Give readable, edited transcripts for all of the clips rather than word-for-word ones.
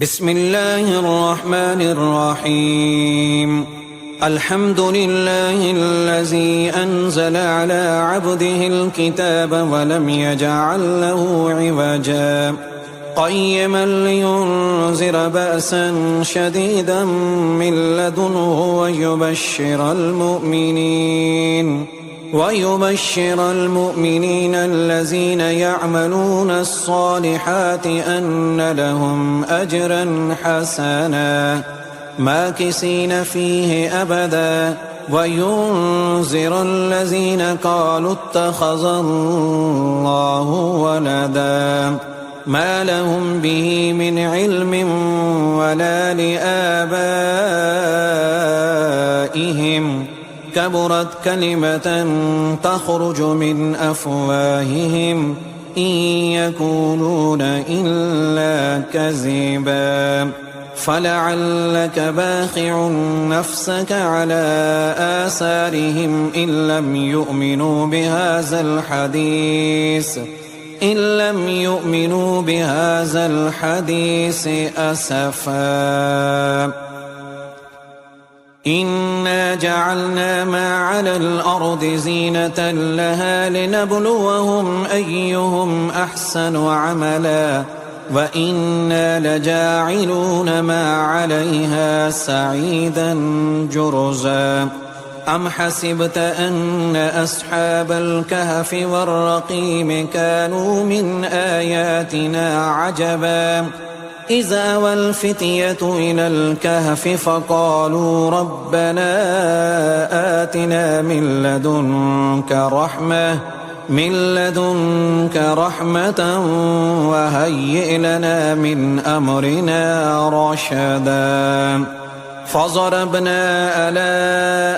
بسم الله الرحمن الرحيم. الحمد لله الذي أنزل على عبده الكتاب ولم يجعل له عوجا قيما لينذر بأسا شديدا من لدنه ويبشر المؤمنين الذين يعملون الصالحات أن لهم أجرا حسنا ماكثين فيه أبدا وينذر الذين قالوا اتخذ الله ولدا ما لهم به من علم ولا لآبائهم كبرت كلمة تخرج من أفواههم إن يقولون إلا كذبا فلعلك باخع نفسك على آثارهم إن لم يؤمنوا بهذا الحديث أسفا. إنا جعلنا ما على الأرض زينة لها لنبلوهم أيهم أحسن عملا وإنا لجاعلون ما عليها سعيدا جرزا. أم حسبت أن أصحاب الكهف والرقيم كانوا من آياتنا عجبا إذ أوى الفتية إلى الكهف فقالوا ربنا آتنا من لدنك رحمة وهيئ لنا من أمرنا رشدا. فضربنا على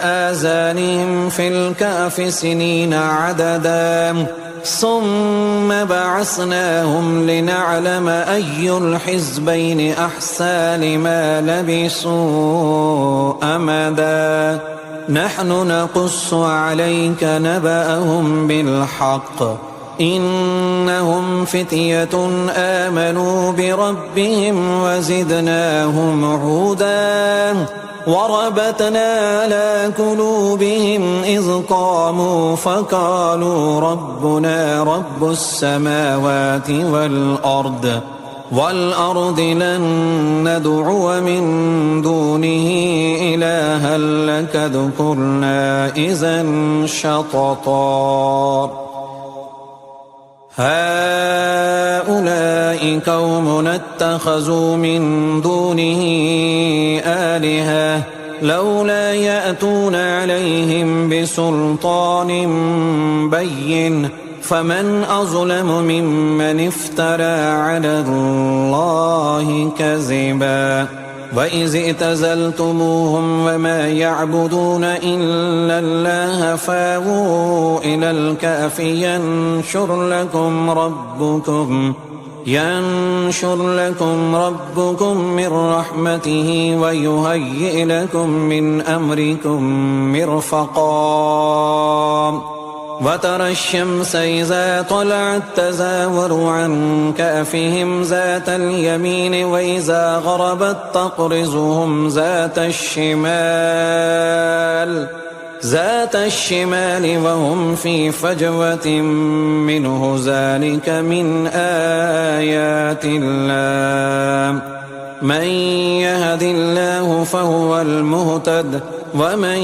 آذانهم في الكهف سنين عددا ثم بعثناهم لنعلم أي الحزبين أحصى لما لبثوا أمدا. نحن نقص عليك نبأهم بالحق إنهم فتية آمنوا بربهم وزدناهم هدى وربطنا على قلوبهم إذ قاموا فقالوا ربنا رب السماوات والأرض لن ندعو من دونه إلها لقد قلنا إذا شططا. هؤلاء قوم اتخذوا من دونه آلهة لولا يأتون عليهم بسلطان بين فمن أظلم ممن افترى على الله كذبا. وإذ اعتزلتموهم وما يعبدون إلا الله فاووا إلى الكهف ينشر لكم ربكم من رحمته ويهيئ لكم من أمركم مرفقا. وترى الشمس إذا طلعت تزاور عن كهفهم ذات اليمين وإذا غربت تقرضهم ذات الشمال وهم في فجوة منه ذلك من آيات الله. من يهد الله فهو المهتد ومن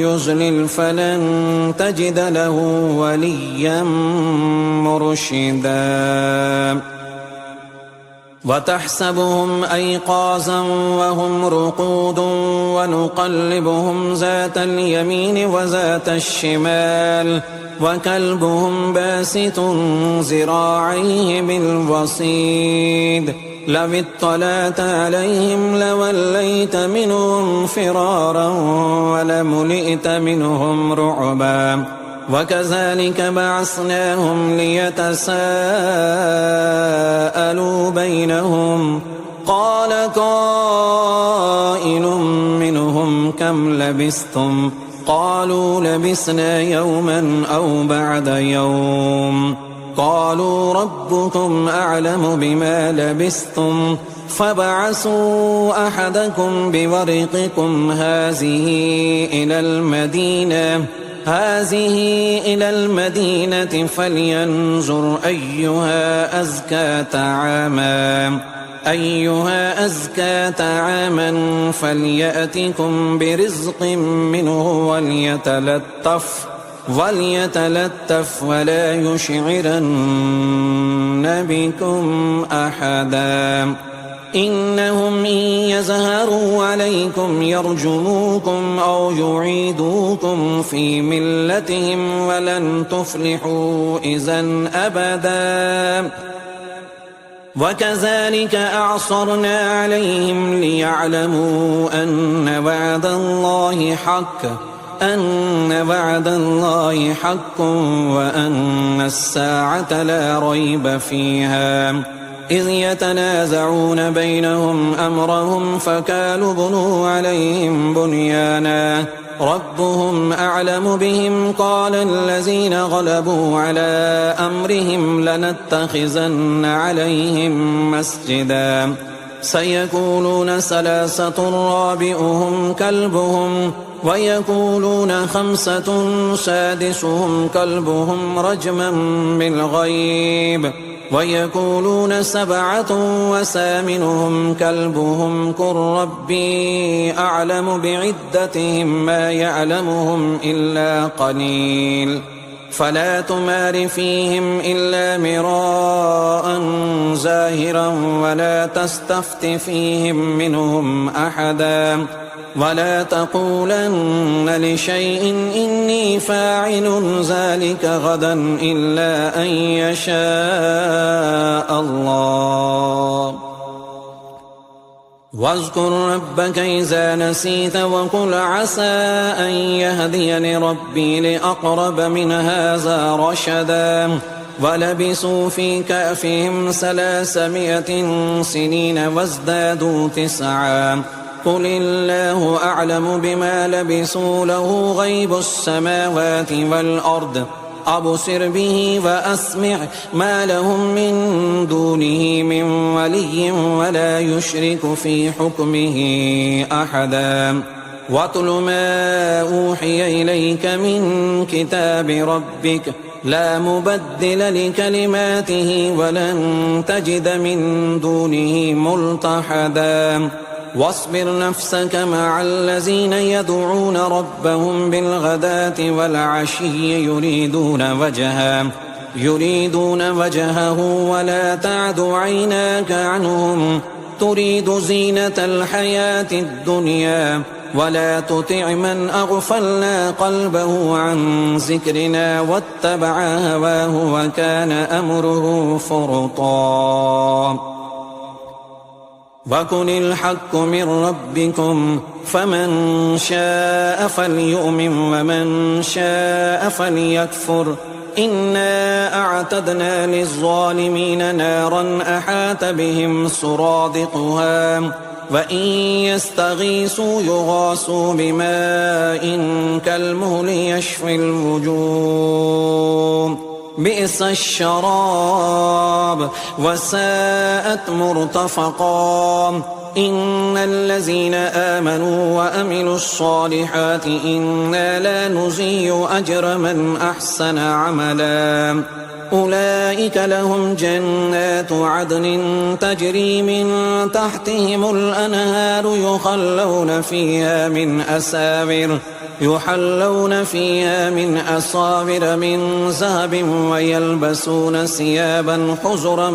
يضلل فلن تجد له وليا مرشدا. وتحسبهم أيقاظا وهم رقود ونقلبهم ذات اليمين وذات الشمال وكلبهم باسط ذراعيه بالوصيد لو اطلعت عليهم لوليت منهم فرارا ولملئت منهم رعبا. وكذلك بعثناهم ليتساءلوا بينهم قال قائل منهم كم لبثتم قالوا لبثنا يوما أو بعد يوم قالوا ربكم أعلم بما لبثتم فابعثوا أحدكم بورقكم هذه إلى المدينة فلينظر أيها أزكى طعاما فليأتكم برزق منه وليتلطف ولا يشعرن بكم أحدا إنهم إن يظهروا عليكم يرجموكم أو يعيدوكم في ملتهم ولن تفلحوا إذا أبدا وكذلك أعصرنا عليهم ليعلموا أن وعد الله حق وأن الساعة لا ريب فيها إذ يتنازعون بينهم أمرهم فقالوا بنوا عليهم بنيانا ربهم أعلم بهم قال الذين غلبوا على أمرهم لنتخذن عليهم مسجدا سيقولون ثلاثة رابعهم كلبهم ويقولون خمسة سادسهم كلبهم رجما بالغيب ويقولون سبعة وثامنهم كلبهم قل ربي أعلم بعدتهم ما يعلمهم إلا قليل فلا تمار فيهم إلا مراء ظاهرا ولا تستفت فيهم منهم أحدا ولا تقولن لشيء إني فاعل ذلك غدا إلا أن يشاء الله واذكر ربك إذا نسيت وقل عسى أن يهديني ربي لأقرب من هذا رشدا ولبثوا في كهفهم 300 سنين وازدادوا 9 قل الله أعلم بما لبثوا له غيب السماوات والأرض أبصر به وأسمع ما لهم من دونه من ولي ولا يشرك في حكمه أحدا واتل ما أوحي إليك من كتاب ربك لا مبدل لكلماته ولن تجد من دونه ملتحدا واصبر نفسك مع الذين يدعون ربهم بالغداة والعشي يريدون وجهه ولا تعد عيناك عنهم تريد زينة الحياة الدنيا ولا تطع من أغفلنا قلبه عن ذكرنا واتبع هواه وكان أمره فرطا وقل الحق من ربكم فمن شاء فليؤمن ومن شاء فليكفر إنا أعتدنا للظالمين نارا أحاط بهم سرادقها وإن يستغيثوا يغاثوا بماء كالمهل يشفي الوجوه بئس الشراب وساءت مرتفقا إن الذين آمنوا وأملوا الصالحات إنا لا نضيع أجر من أحسن عملا أولئك لهم جنات عدن تجري من تحتهم الأنهار يحلون فيها من أساور من ذهب ويلبسون ثيابا حزرا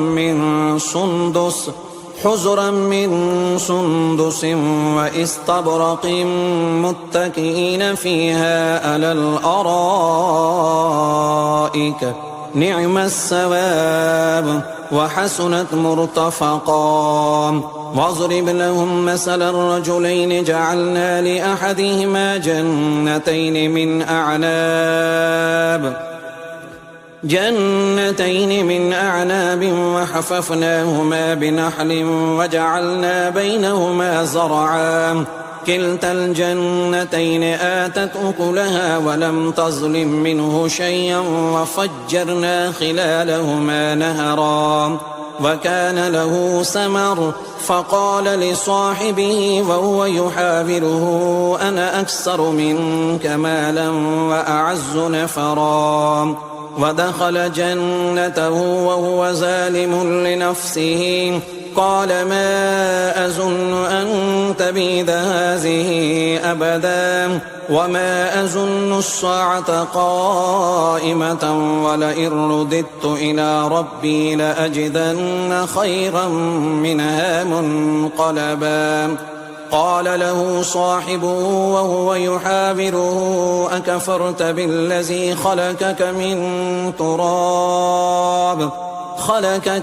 من سندس واستبرق متكئين فيها على الأرائك نعم الثواب وحسنت مرتفقا واضرب لهم مثل الرجلين جعلنا لأحدهما جنتين من أعناب وحففناهما بنخل وجعلنا بينهما زرعا كلتا الجنتين آتت أكلها ولم تظلم منه شيئا وفجرنا خلالهما نهرا وكان له ثمر فقال لصاحبه وهو يحاوره أنا أكثر منك مالا وأعز نفرا ودخل جنته وهو ظالم لنفسه قال ما أظن أن تبيد هذه أبدا وما أظن الساعة قائمة ولئن رددت إلى ربي لأجدن خيرا منها منقلبا قال له صاحبه وهو يحاوره أكفرت بالذي خلقك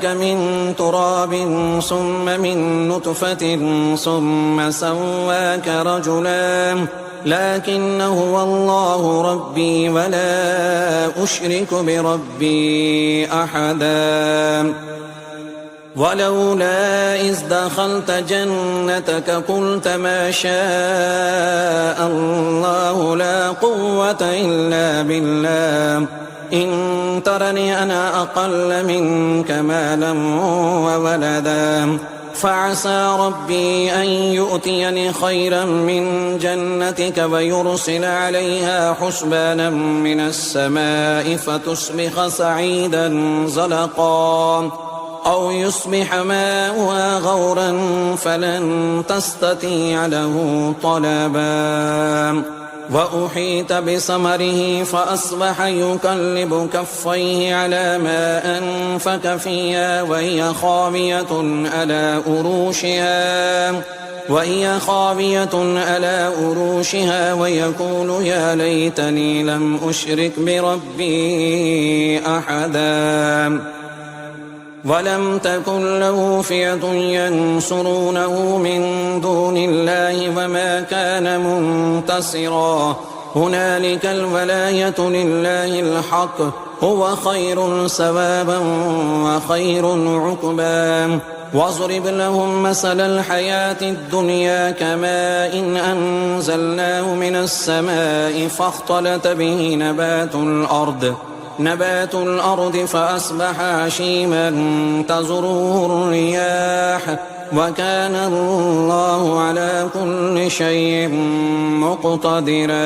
من تراب ثم من نطفة ثم سواك رجلا لكن هو الله ربي ولا أشرك بربي أحدا ولولا إذ دخلت جنتك قلت ما شاء الله لا قوة إلا بالله إن ترني أنا أقل منك مالا وولدا فعسى ربي أن يؤتيني خيرا من جنتك ويرسل عليها حسبانا من السماء فتصبح صعيدا زلقا أو يصبح ماؤها غورا فلن تستطيع له طلبا وأحيط بثمره فأصبح يقلب كفيه على ما أنفق فيها وهي خاوية على أروشها ويقول يا ليتني لم أشرك بربي أحدا ولم تكن له فئة ينصرونه من دون الله وما كان منتصرا هنالك الولاية لله الحق هو خير ثوابا وخير عقبا واضرب لهم مثل الحياة الدنيا كماء إن أنزلناه من السماء فاختلط به نبات الأرض فأصبح هشيما تذروه الرياح وكان الله على كل شيء مقتدرا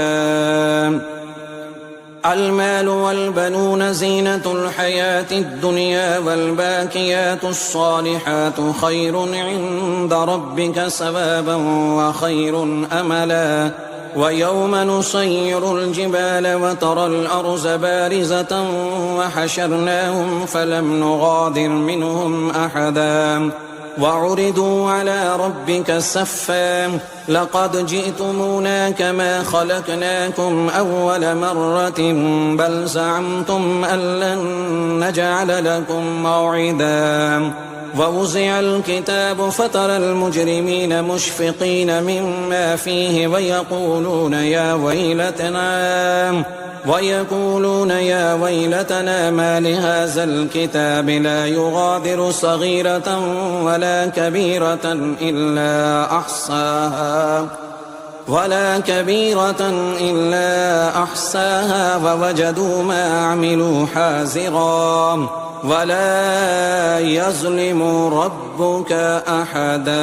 المال والبنون زينة الحياة الدنيا والباقيات الصالحات خير عند ربك ثوابا وخير أملا ويوم نسير الجبال وترى الأرض بارزة وحشرناهم فلم نغادر منهم أحدا وعرضوا على ربك صفا لقد جئتمونا كما خلقناكم أول مرة بل زعمتم أن لن نجعل لكم موعدا ووزع الكتاب فترى المجرمين مشفقين مما فيه ويقولون يا ويلتنا ما لهذا الكتاب لا يغادر صغيرة ولا كبيرة إلا أحصاها ووجدوا ما عملوا حاضرا ولا يظلم ربك أحدا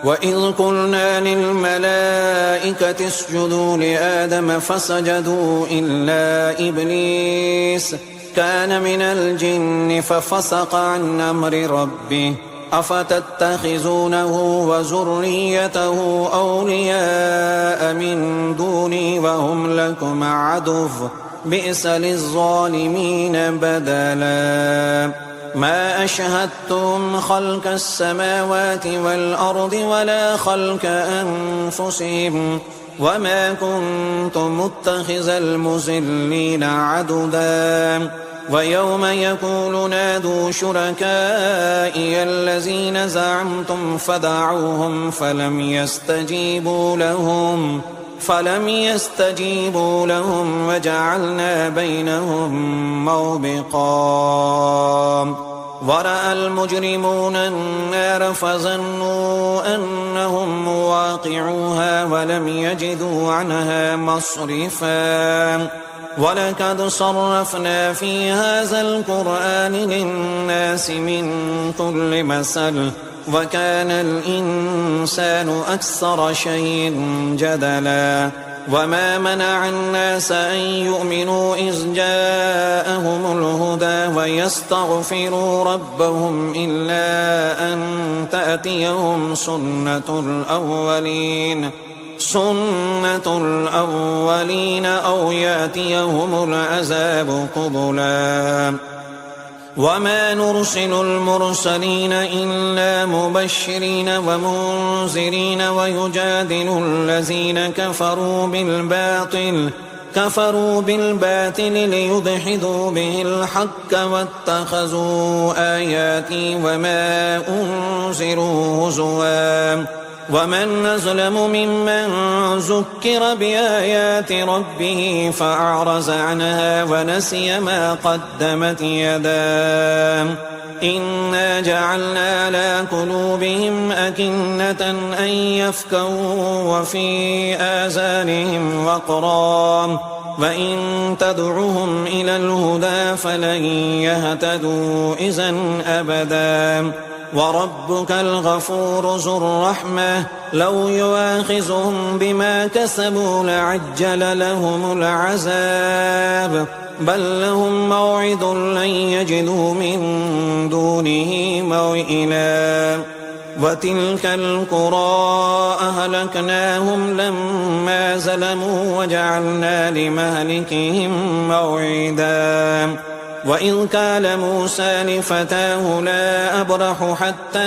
وإذ قلنا للملائكة اسجدوا لآدم فسجدوا إلا إبليس كان من الجن ففسق عن أمر ربه أفتتخذونه وذريته أولياء من دوني وهم لكم عدو بئس للظالمين بدلا ما أشهدتم خلق السماوات والأرض ولا خلق أنفسهم وما كنت متخذ المضلين عضدا ويوم يقول نادوا شركائي الذين زعمتم فدعوهم فلم يستجيبوا لهم وجعلنا بينهم موبقا ورأى المجرمون النار فظنوا أنهم مواقعوها ولم يجدوا عنها مصرفا ولقد صرفنا في هذا القرآن للناس من كل مثل وكان الإنسان أكثر شيء جدلا وما منع الناس أن يؤمنوا إذ جاءهم الهدى ويستغفروا ربهم إلا أن تأتيهم سنة الأولين أو يأتيهم العذاب قبلا وما نرسل المرسلين إلا مبشرين ومنذرين ويجادل الذين كفروا بالباطل ليدحضوا به الحق واتخذوا آياتي وما أنذروا هزوا ومن أظلم ممن ذكر بآيات ربه فأعرض عنها ونسي ما قدمت يداه إنا جعلنا على قلوبهم أكنة أن يفقهوا وفي آذانهم وقرا وإن تدعهم إلى الهدى فلن يهتدوا إذا أبدا وربك الغفور ذو الرحمة لو يؤاخذهم بما كسبوا لعجل لهم العذاب بل لهم موعد لن يجدوا من دونه موئلا وتلك القرى أهلكناهم لما ظلموا وجعلنا لمهلكهم موعدا وإذ قال موسى لفتاه لا أبرح حتى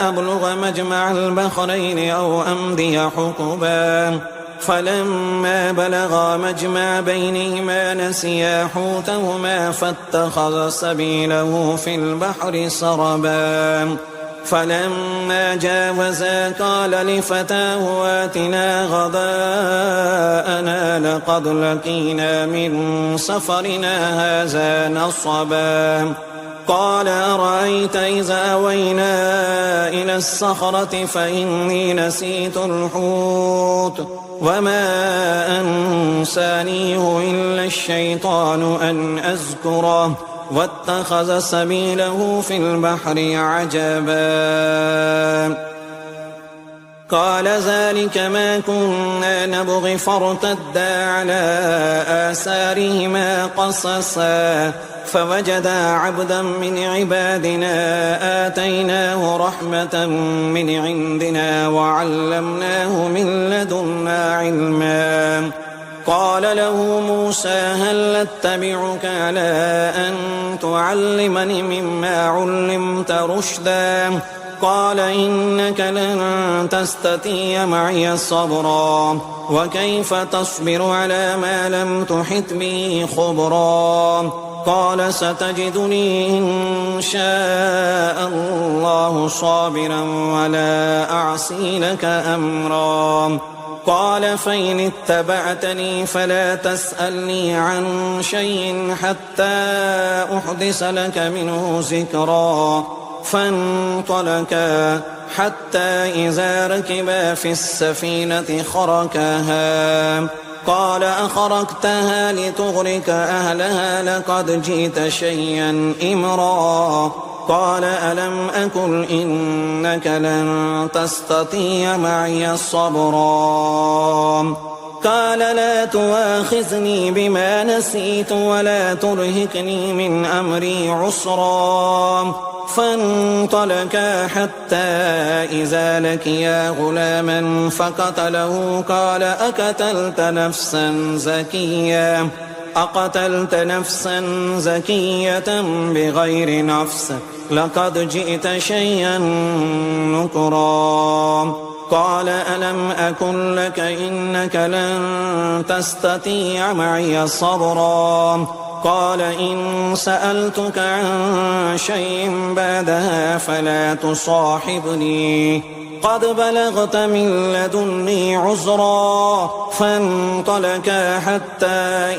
أبلغ مجمع البحرين أو أمضي حقبا فلما بلغا مجمع بينهما نسيا حوتهما فاتخذ سبيله في البحر سربا فلما جاوزا قال لفتاه آتنا غداءنا لقد لقينا من سفرنا هذا نصبا قال أرأيت إذا أوينا إلى الصخرة فإني نسيت الحوت وما أنسانيه إلا الشيطان أن أذكره واتخذ سبيله في البحر عجبا قال ذلك ما كنا نبغي فارتدا على آثارهما قصصا فوجدا عبدا من عبادنا آتيناه رحمة من عندنا وعلمناه من لدنا علما قال له موسى هل اتبعك على أن تعلمني مما علمت رشدا قال إنك لن تستطيع معي صبرا وكيف تصبر على ما لم تحط به خبرا قال ستجدني إن شاء الله صابرا ولا أعصي لك أمرا قال فإن اتبعتني فلا تسألني عن شيء حتى أحدث لك منه ذكرا فانطلقا حتى إذا ركبا في السفينة خرقها قال أخرقتها لتغرق أهلها لقد جئت شيئا إمرا قال ألم أقل إنك لن تستطيع معي صبرا قال لا تؤاخذني بما نسيت ولا ترهقني من أمري عسرا فانطلقا حتى إذا لقيا غلاما فقتله قال أقتلت نفسا زكية بغير نفس لقد جئت شيئا نكرا قال ألم أقل لك إنك لن تستطيع معي صبرا قال إن سألتك عن شيء بعدها فلا تصاحبني قد بلغت من لدني عذرا. فانطلقا حتى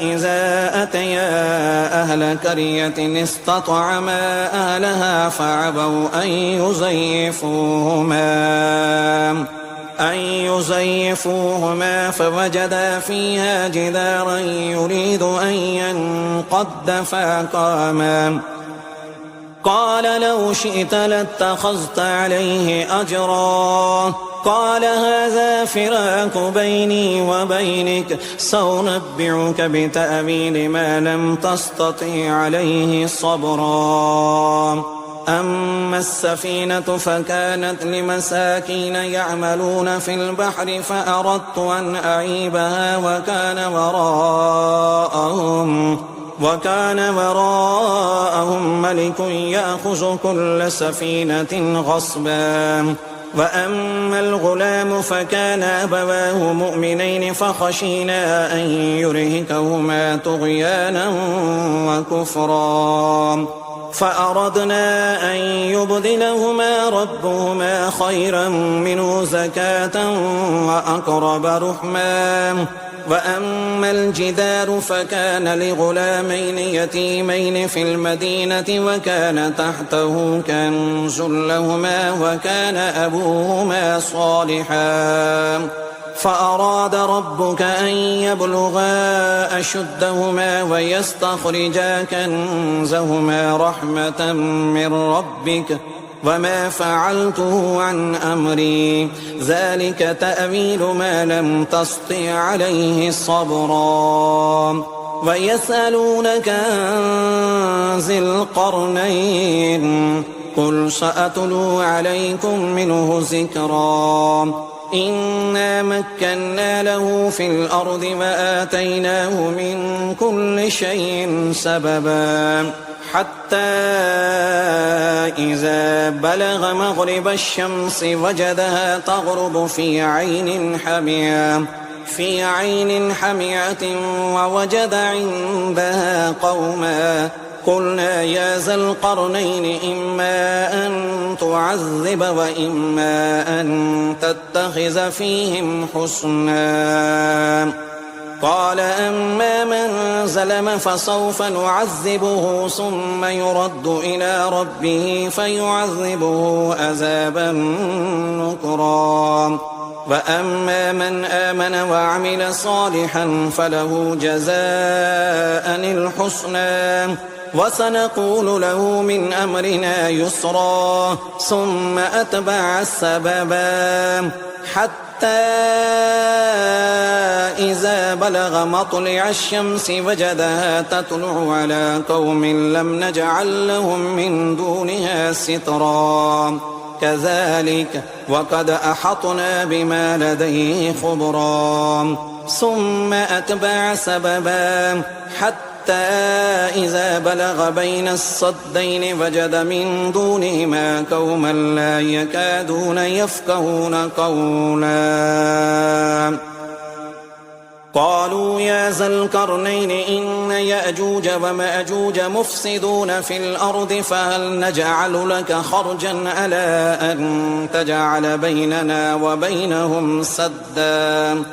إذا أتيا أهل قرية استطعما أهلها فأبوا أن يزيفوهما فوجدا فيها جدارا يريد أن ينقض فأقاما. قال لو شئت لاتخذت عليه أجرا. قال هذا فراق بيني وبينك سأنبئك بتأويل ما لم تستطع عليه صبرا. أما السفينة فكانت لمساكين يعملون في البحر فأردت أن أعيبها وكان وراءهم ملك يأخذ كل سفينة غصبا. وأما الغلام فكان أبواه مؤمنين فخشينا أن يرهقهما طغيانا وكفرا فأردنا أن يبدلهما ربهما خيرا منه زكاة وأقرب رحما. وأما الجدار فكان لغلامين يتيمين في المدينة وكان تحته كنز لهما وكان أبوهما صالحا فأراد ربك أن يبلغا أشدهما ويستخرجا كنزهما رحمة من ربك وما فعلته عن أمري ذلك تأويل ما لم تسطع عليه صبرا. ويسألونك عن ذي القرنين قل سأتلو عليكم منه ذكرا. إنا مكنا له في الأرض وآتيناه من كل شيء سببا حتى إذا بلغ مغرب الشمس وجدها تغرب في عين حمية ووجد عندها قوما. قلنا يا ذا القرنين إما أن تعذب وإما أن تتخذ فيهم حسنا. قال أما من ظلم فسوف نعذبه ثم يرد إلى ربه فيعذبه عذابا نكرا. وأما من آمن وعمل صالحا فله جزاء الحسنى وسنقول له من أمرنا يسرا. ثم أتبع السببا حتى إذا بلغ مطلع الشمس وجدها تطلع على قوم لم نجعل لهم من دونها سترا. كذلك وقد أحطنا بما لديه خبرا. ثم أتبع سببا حتى إذا بلغ بين الصدين وجد من دونهما قوما لا يكادون يفقهون قولا. قالوا يا ذا القرنين إن يأجوج ومأجوج مفسدون في الأرض فهل نجعل لك خرجا على أن تجعل بيننا وبينهم سدا.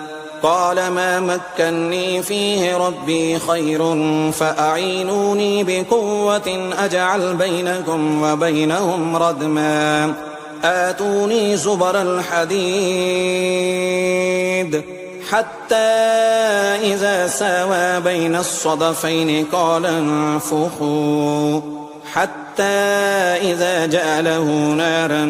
قال ما مكني فيه ربي خير فأعينوني بقوة أجعل بينكم وبينهم ردما. آتوني زبر الحديد حتى إذا ساوى بين الصدفين قال انفخوا حتى إذا جعله نارا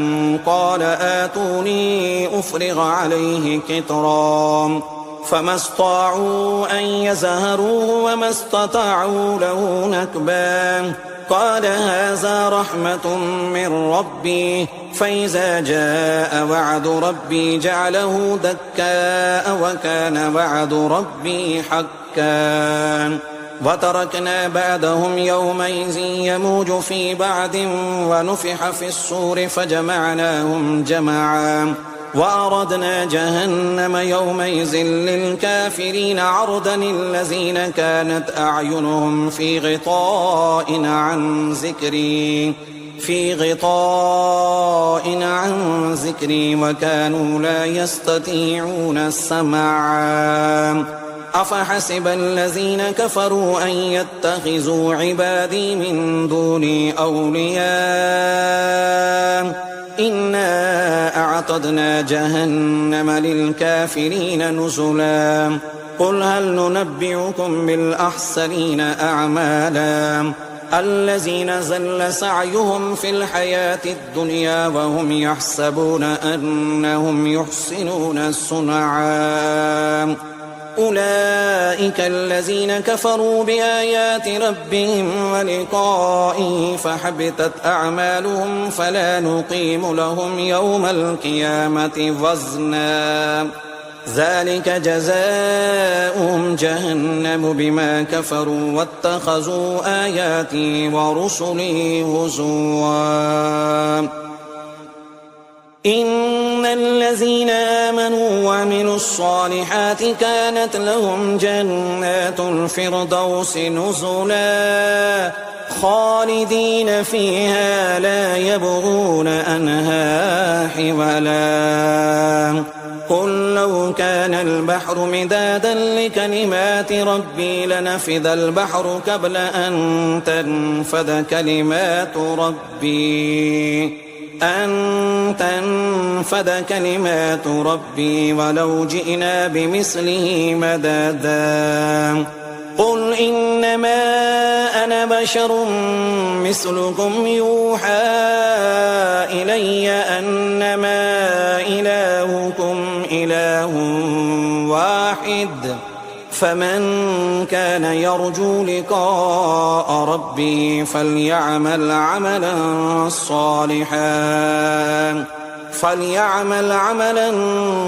قال آتوني أفرغ عليه قطرا. فما استطاعوا أن يزهروه وما استطاعوا له نكبا. قال هذا رحمة من ربي فإذا جاء وعد ربي جعله دكاء وكان وعد ربي حقا. وتركنا بعدهم يومئذ يموج في بعد ونفخ في الصور فجمعناهم جمعا. وأردنا جهنم يومئذ للكافرين عرضا الذين كانت أعينهم في غطاء عن ذكري وكانوا لا يستطيعون السمع أفحسب الذين كفروا أن يتخذوا عبادي من دوني أولياء إنا أعتدنا جهنم للكافرين نزلا قل هل ننبئكم بالأخسرين أعمالا الذين زل سعيهم في الحياة الدنيا وهم يحسبون أنهم يحسنون صنعا أولئك الذين كفروا بآيات ربهم ولقائه فحبطت أعمالهم فلا نقيم لهم يوم القيامة وزنا ذلك جزاؤهم جهنم بما كفروا واتخذوا آياتي ورسلي هزوا إن الذين آمنوا وعملوا الصالحات كانت لهم جنات الفردوس نزلا خالدين فيها لا يبغون عنها حولا قل لو كان البحر مدادا لكلمات ربي لنفد البحر قبل أن تنفد كلمات ربي ولو جئنا بمثله مددا قل إنما أنا بشر مثلكم يوحى إلي أنما إلهكم إله واحد فمن كان يرجو لقاء ربه فليعمل عملا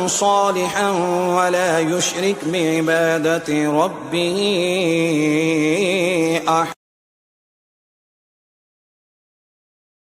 صالحا ولا يشرك بعبادة ربه أحد